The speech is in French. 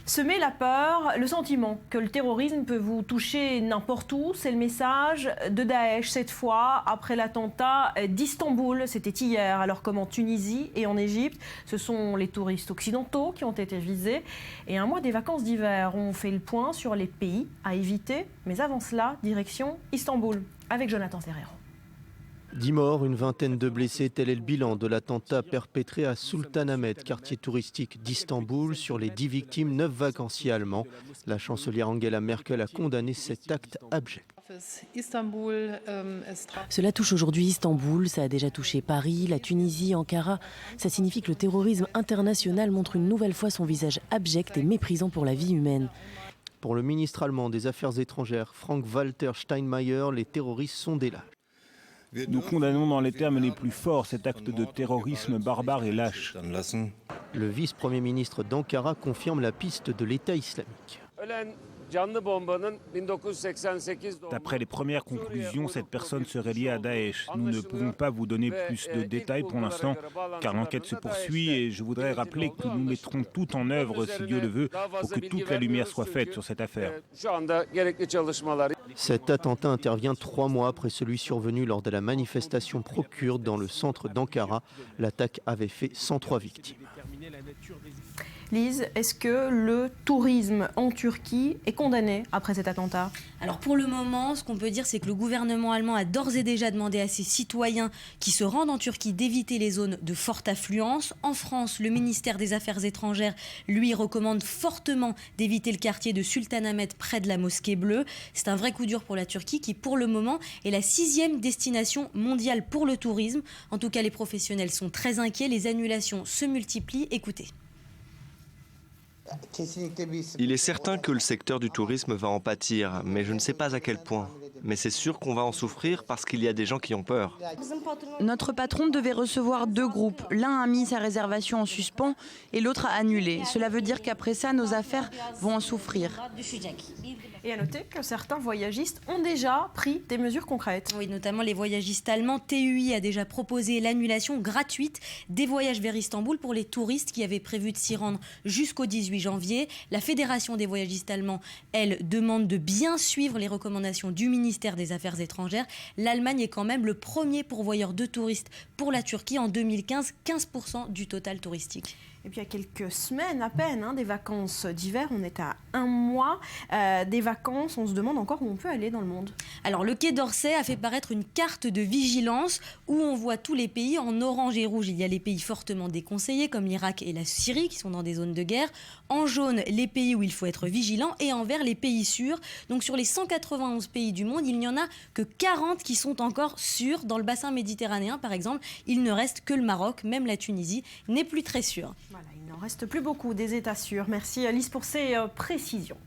Semer la peur, le sentiment que le terrorisme peut vous toucher n'importe où, c'est le message de Daesh cette fois après l'attentat d'Istanbul. C'était hier, alors comme en Tunisie et en Égypte, ce sont les touristes occidentaux qui ont été visés. Et un mois des vacances d'hiver, on fait le point sur les pays à éviter. Mais avant cela, direction Istanbul avec Jonathan Ferrero. 10 morts, une vingtaine de blessés, tel est le bilan de l'attentat perpétré à Sultanahmet, quartier touristique d'Istanbul. Sur les 10 victimes, 9 vacanciers allemands. La chancelière Angela Merkel a condamné cet acte abject. Cela touche aujourd'hui Istanbul, ça a déjà touché Paris, la Tunisie, Ankara. Ça signifie que le terrorisme international montre une nouvelle fois son visage abject et méprisant pour la vie humaine. Pour le ministre allemand des Affaires étrangères, Frank-Walter Steinmeier, les terroristes sont des lâches. Nous condamnons dans les termes les plus forts cet acte de terrorisme barbare et lâche. Le vice-premier ministre d'Ankara confirme la piste de l'État islamique. D'après les premières conclusions, cette personne serait liée à Daesh. Nous ne pouvons pas vous donner plus de détails pour l'instant, car l'enquête se poursuit et je voudrais rappeler que nous mettrons tout en œuvre, si Dieu le veut, pour que toute la lumière soit faite sur cette affaire. Cet attentat intervient 3 mois après celui survenu lors de la manifestation pro-kurde dans le centre d'Ankara. L'attaque avait fait 103 victimes. Lise, est-ce que le tourisme en Turquie est condamné après cet attentat? Alors pour le moment, ce qu'on peut dire, c'est que le gouvernement allemand a d'ores et déjà demandé à ses citoyens qui se rendent en Turquie d'éviter les zones de forte affluence. En France, le ministère des Affaires étrangères, lui, recommande fortement d'éviter le quartier de Sultanahmet près de la Mosquée Bleue. C'est un vrai coup dur pour la Turquie qui, pour le moment, est la 6e destination mondiale pour le tourisme. En tout cas, les professionnels sont très inquiets. Les annulations se multiplient. Écoutez. Il est certain que le secteur du tourisme va en pâtir, mais je ne sais pas à quel point. Mais c'est sûr qu'on va en souffrir parce qu'il y a des gens qui ont peur. Notre patron devait recevoir 2 groupes. L'un a mis sa réservation en suspens et l'autre a annulé. Cela veut dire qu'après ça, nos affaires vont en souffrir. Et à noter que certains voyagistes ont déjà pris des mesures concrètes. Oui, notamment les voyagistes allemands. TUI a déjà proposé l'annulation gratuite des voyages vers Istanbul pour les touristes qui avaient prévu de s'y rendre jusqu'au 18 janvier. La Fédération des voyagistes allemands, elle, demande de bien suivre les recommandations du ministère des Affaires étrangères. L'Allemagne est quand même le premier pourvoyeur de touristes pour la Turquie. En 2015, 15% du total touristique. Et puis il y a quelques semaines à peine, des vacances d'hiver, on est à 1 mois des vacances, on se demande encore où on peut aller dans le monde. Alors le Quai d'Orsay a fait paraître une carte de vigilance où on voit tous les pays en orange et rouge. Il y a les pays fortement déconseillés comme l'Irak et la Syrie qui sont dans des zones de guerre. En jaune, les pays où il faut être vigilant et en vert, les pays sûrs. Donc sur les 191 pays du monde, il n'y en a que 40 qui sont encore sûrs. Dans le bassin méditerranéen par exemple, il ne reste que le Maroc, même la Tunisie n'est plus très sûre. Voilà, il n'en reste plus beaucoup des États sûrs. Merci Alice pour ces précisions.